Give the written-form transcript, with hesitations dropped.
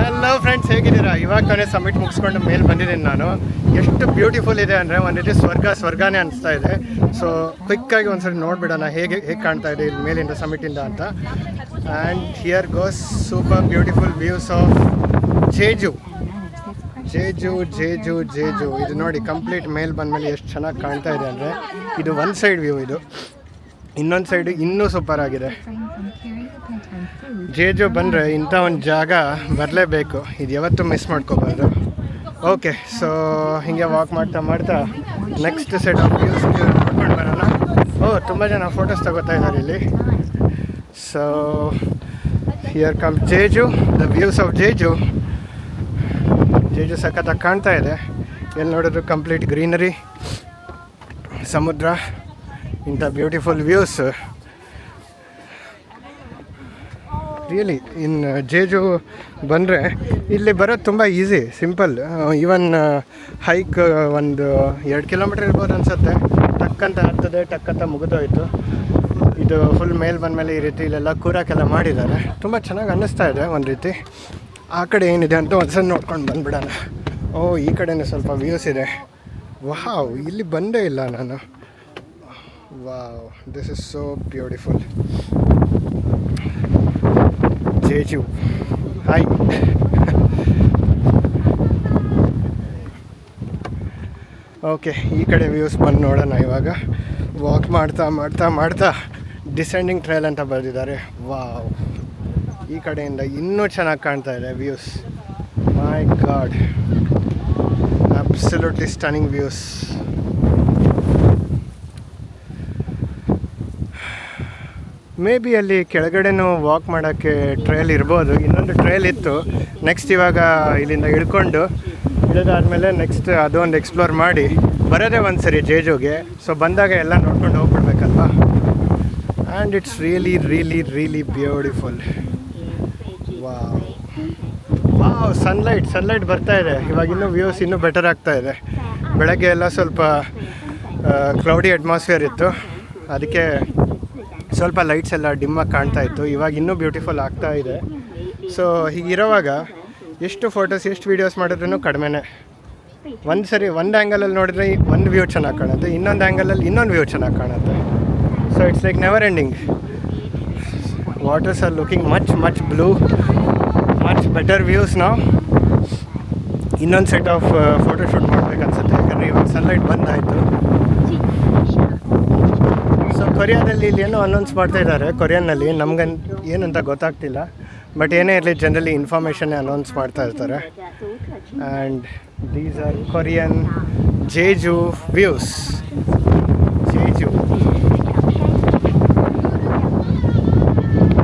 Hello friends, ಹೇಗಿದ್ದೀರಾ? ಇವಾಗ ತಾನೇ ಸಮಿಟ್ ಮುಗಿಸ್ಕೊಂಡು ಮೇಲೆ ಬಂದಿದ್ದೀನಿ ನಾನು. ಎಷ್ಟು ಬ್ಯೂಟಿಫುಲ್ ಇದೆ ಅಂದರೆ ಒಂದು ರೀತಿ ಸ್ವರ್ಗನೇ ಅನಿಸ್ತಾ ಇದೆ. ಸೊ ಕ್ವಿಕ್ಕಾಗಿ ಒಂದ್ಸರಿ ನೋಡಿಬಿಡೋಣ ಹೇಗೆ ಕಾಣ್ತಾ ಇದೆ ಇಲ್ಲಿ ಮೇಲಿಂದ ಸಮಿಟಿಂದ ಅಂತ. And here goes super beautiful views of Jeju. ಇದು ನೋಡಿ, ಕಂಪ್ಲೀಟ್ ಮೇಲೆ ಬಂದಮೇಲೆ ಎಷ್ಟು ಚೆನ್ನಾಗಿ ಕಾಣ್ತಾ ಇದೆ ಅಂದರೆ, ಇದು ಒಂದು ಸೈಡ್ ವ್ಯೂ, ಇದು ಇನ್ನೊಂದು ಸೈಡು ಇನ್ನೂ ಸೂಪರ್ ಆಗಿದೆ. ಜೇಜು ಬಂದರೆ ಇಂಥ ಒಂದು ಜಾಗ ಬರಲೇಬೇಕು, ಇದು ಯಾವತ್ತೂ ಮಿಸ್ ಮಾಡ್ಕೋಬಾರ್ದು. ಓಕೆ, ಸೊ ಹೀಗೆ ವಾಕ್ ಮಾಡ್ತಾ ನೆಕ್ಸ್ಟ್ ಸೆಟ್ ಆಫ್ ವ್ಯೂಸ್ ನೋಡ್ಕೊಂಡು ಬರೋಣ. ತುಂಬ ಜನ ಫೋಟೋಸ್ ತಗೋತಾ ಇದ್ದಾರೆ ಇಲ್ಲಿ. So here come Jeju, the views of Jeju ಸಖತ್ತಾಗಿ ಕಾಣ್ತಾ ಇದೆ. ಎಲ್ಲಿ ನೋಡಿದ್ರು ಕಂಪ್ಲೀಟ್ ಗ್ರೀನರಿ, ಸಮುದ್ರ, ಇಂಥ beautiful views. Really in Jeju ಬಂದರೆ ಇಲ್ಲಿ ಬರೋದು ತುಂಬ ಈಸಿ, ಸಿಂಪಲ್. ಈವನ್ ಹೈಕ್ ಒಂದು 2 ಕಿಲೋಮೀಟ್ರ್ ಇರ್ಬೋದು ಅನಿಸುತ್ತೆ. ಟಕ್ಕಂತ ಹತ್ತದೆ, ಟಕ್ಕಂತ ಮುಗಿದೋಯ್ತು. ಇದು ಫುಲ್ ಮೇಲೆ ಬಂದಮೇಲೆ ಈ ರೀತಿ ಇಲ್ಲೆಲ್ಲ ಕೂರಕ್ಕೆಲ್ಲ ಮಾಡಿದ್ದಾರೆ. ತುಂಬ ಚೆನ್ನಾಗಿ ಅನ್ನಿಸ್ತಾ ಇದೆ ಒಂದು ರೀತಿ. ಆ ಕಡೆ ಏನಿದೆ ಅಂತ ಒಂದ್ಸಲ ನೋಡ್ಕೊಂಡು ಬಂದುಬಿಡೋಣ. ಈ ಕಡೆಯೂ ಸ್ವಲ್ಪ ವ್ಯೂಸ್ ಇದೆ. ವಾವ್, ಇಲ್ಲಿ ಬಂದೇ ಇಲ್ಲ ನಾನು. Wow, this is so beautiful. Jeju, hi. Okay, ಈ ಕಡೆ ವ್ಯೂಸ್ ಬಂದು ನೋಡೋಣ. ಇವಾಗ ವಾಕ್ ಮಾಡ್ತಾ ಡಿಸೆಂಡಿಂಗ್ ಟ್ರೈಲ್ ಅಂತ ಬರೆದಿದ್ದಾರೆ. ವಾವ್, ಈ ಕಡೆಯಿಂದ ಇನ್ನೂ ಚೆನ್ನಾಗಿ ಕಾಣ್ತಾ ಇದೆ views. My god, absolutely stunning views. May be ಅಲ್ಲಿ ಕೆಳಗಡೆನೂ ವಾಕ್ ಮಾಡೋಕ್ಕೆ ಟ್ರೈಲ್ ಇರ್ಬೋದು. ಇನ್ನೊಂದು ಟ್ರೈಲ್ ಇತ್ತು. ನೆಕ್ಸ್ಟ್ ಇವಾಗ ಇಲ್ಲಿಂದ ಇಳಿದಾದ್ಮೇಲೆ ನೆಕ್ಸ್ಟ್ ಅದೊಂದು ಎಕ್ಸ್ಪ್ಲೋರ್ ಮಾಡಿ ಬರೋದೇ ಒಂದು ಸರಿ ಜೇಜುಗೆ. ಸೊ ಬಂದಾಗ ಎಲ್ಲ ನೋಡ್ಕೊಂಡು ಹೋಗ್ಬಿಡ್ಬೇಕಲ್ವ. And it's really beautiful. Wow, sunlight ಬರ್ತಾ ಇದೆ. ಇವಾಗ ಇನ್ನೂ ವ್ಯೂಸ್ ಇನ್ನೂ ಬೆಟರ್ ಆಗ್ತಾ ಇದೆ. ಬೆಳಗ್ಗೆ ಎಲ್ಲ ಸ್ವಲ್ಪ ಕ್ಲೌಡಿ ಅಟ್ಮಾಸ್ಫಿಯರ್ ಇತ್ತು, ಅದಕ್ಕೆ ಸ್ವಲ್ಪ ಲೈಟ್ಸ್ ಎಲ್ಲ ಡಿಮ್ಮಾಗಿ ಕಾಣ್ತಾ ಇತ್ತು. ಇವಾಗ ಇನ್ನೂ ಬ್ಯೂಟಿಫುಲ್ ಆಗ್ತಾ ಇದೆ. ಸೊ ಹೀಗಿರೋವಾಗ ಎಷ್ಟು ಫೋಟೋಸ್ ಎಷ್ಟು ವೀಡಿಯೋಸ್ ಮಾಡಿದ್ರೂ ಕಡಿಮೆನೇ. ಒಂದು ಆ್ಯಂಗಲಲ್ಲಿ ನೋಡಿದ್ರೆ ಒಂದು ವ್ಯೂ ಚೆನ್ನಾಗಿ ಕಾಣುತ್ತೆ, ಇನ್ನೊಂದು ಆ್ಯಂಗಲಲ್ಲಿ ಇನ್ನೊಂದು ವ್ಯೂ ಚೆನ್ನಾಗಿ ಕಾಣುತ್ತೆ. So it's like never ending. Waters are looking much blue, much better views. ನಾವು ಇನ್ನೊಂದು ಸೆಟ್ ಆಫ್ ಫೋಟೋಶೂಟ್ ಮಾಡಬೇಕನ್ಸುತ್ತೆ, ಯಾಕಂದರೆ ಇವಾಗ ಸನ್ಲೈಟ್ ಬಂದಾಯಿತು. ಸೊ ಕೊರಿಯಾದಲ್ಲಿ ಇಲ್ಲಿ ಏನೋ ಅನೌನ್ಸ್ ಮಾಡ್ತಾ ಇದ್ದಾರೆ, ಕೊರಿಯನ್ನಲ್ಲಿ. ನಮ್ಗೆ ಏನಂತ ಗೊತ್ತಾಗ್ತಿಲ್ಲ, ಬಟ್ ಏನೇ ಇರಲಿ ಜನರಲಿ ಇನ್ಫಾರ್ಮೇಷನ್ನೇ ಅನೌನ್ಸ್ ಮಾಡ್ತಾ ಇರ್ತಾರೆ. And these are Korean Jeju views. ಜೇಜು